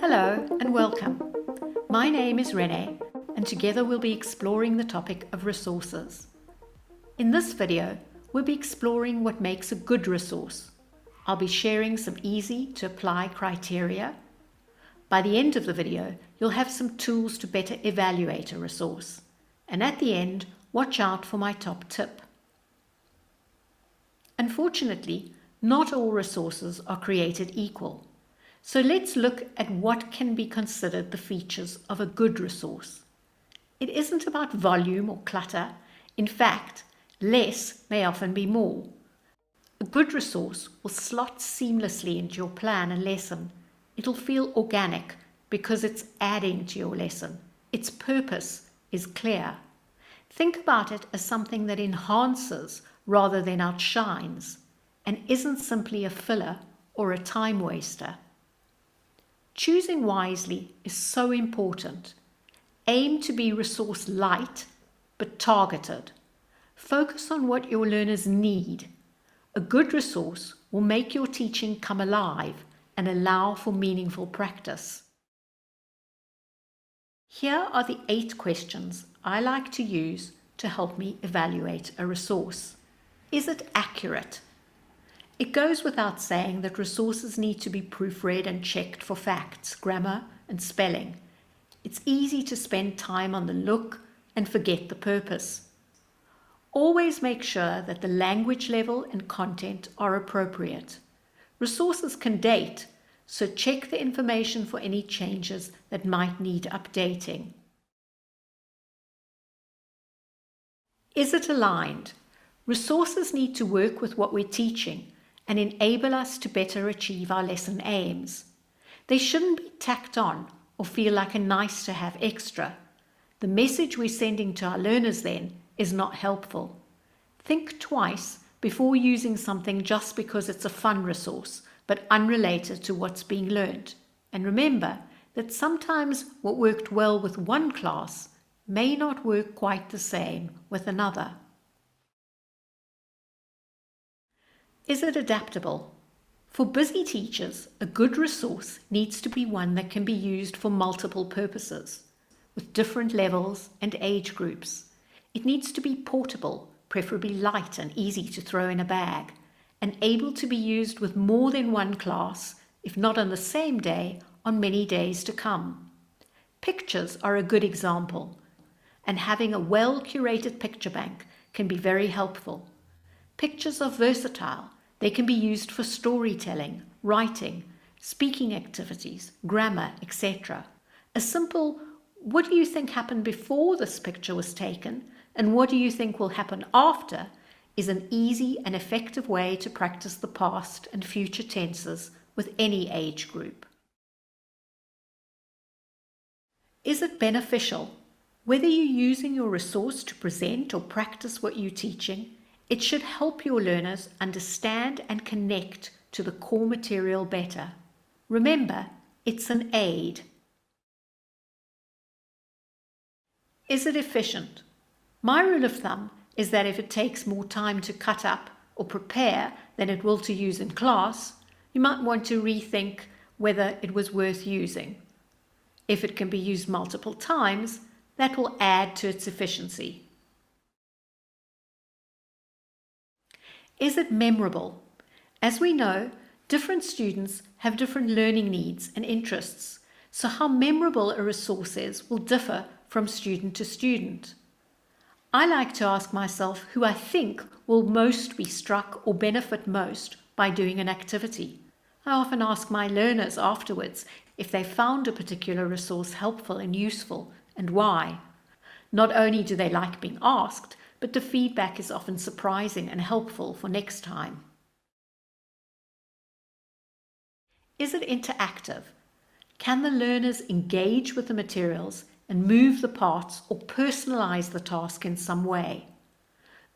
Hello and welcome. My name is Renne, and together we'll be exploring the topic of resources. In this video, we'll be exploring what makes a good resource. I'll be sharing some easy to apply criteria. By the end of the video, you'll have some tools to better evaluate a resource. And at the end, watch out for my top tip. Unfortunately, not all resources are created equal. So let's look at what can be considered the features of a good resource. It isn't about volume or clutter. In fact, less may often be more. A good resource will slot seamlessly into your plan and lesson. It'll feel organic because it's adding to your lesson. Its purpose is clear. Think about it as something that enhances rather than outshines, and isn't simply a filler or a time waster. Choosing wisely is so important. Aim to be resource light, but targeted. Focus on what your learners need. A good resource will make your teaching come alive and allow for meaningful practice. Here are the 8 questions I like to use to help me evaluate a resource. Is it accurate? It goes without saying that resources need to be proofread and checked for facts, grammar, and spelling. It's easy to spend time on the look and forget the purpose. Always make sure that the language level and content are appropriate. Resources can date, so check the information for any changes that might need updating. Is it aligned? Resources need to work with what we're teaching and enable us to better achieve our lesson aims. They shouldn't be tacked on or feel like a nice-to-have extra. The message we're sending to our learners then is not helpful. Think twice before using something just because it's a fun resource, but unrelated to what's being learned. And remember that sometimes what worked well with one class may not work quite the same with another. Is it adaptable? For busy teachers, a good resource needs to be one that can be used for multiple purposes, with different levels and age groups. It needs to be portable, preferably light and easy to throw in a bag, and able to be used with more than one class, if not on the same day, on many days to come. Pictures are a good example, and having a well-curated picture bank can be very helpful. Pictures are versatile. They can be used for storytelling, writing, speaking activities, grammar, etc. A simple, what do you think happened before this picture was taken, and what do you think will happen after, is an easy and effective way to practice the past and future tenses with any age group. Is it beneficial? Whether you're using your resource to present or practice what you're teaching, it should help your learners understand and connect to the core material better. Remember, it's an aid. Is it efficient? My rule of thumb is that if it takes more time to cut up or prepare than it will to use in class, you might want to rethink whether it was worth using. If it can be used multiple times, that will add to its efficiency. Is it memorable? As we know, different students have different learning needs and interests, so how memorable a resource is will differ from student to student. I like to ask myself who I think will most be struck or benefit most by doing an activity. I often ask my learners afterwards if they found a particular resource helpful and useful, and why. Not only do they like being asked, but the feedback is often surprising and helpful for next time. Is it interactive? Can the learners engage with the materials and move the parts or personalize the task in some way?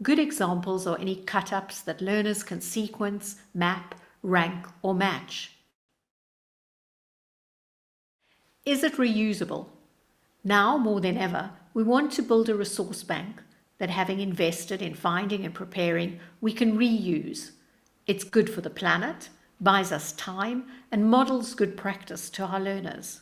Good examples are any cut-ups that learners can sequence, map, rank, or match. Is it reusable? Now more than ever, we want to build a resource bank that, having invested in finding and preparing, we can reuse. It's good for the planet, buys us time, and models good practice to our learners.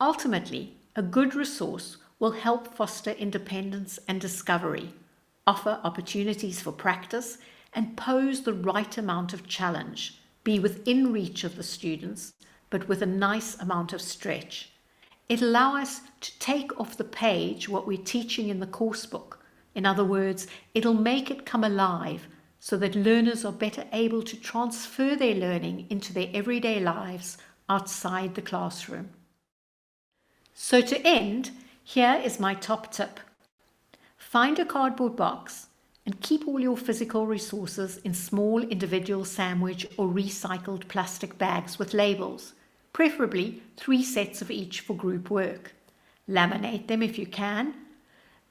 Ultimately, a good resource will help foster independence and discovery, offer opportunities for practice, and pose the right amount of challenge, be within reach of the students, but with a nice amount of stretch. It'll allow us to take off the page what we're teaching in the course book. In other words, it'll make it come alive so that learners are better able to transfer their learning into their everyday lives outside the classroom. So to end, here is my top tip. Find a cardboard box and keep all your physical resources in small individual sandwich or recycled plastic bags with labels, preferably 3 sets of each for group work. Laminate them if you can.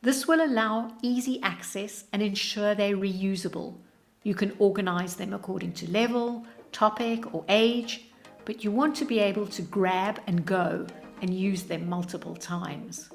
This will allow easy access and ensure they're reusable. You can organize them according to level, topic, or age, but you want to be able to grab and go and use them multiple times.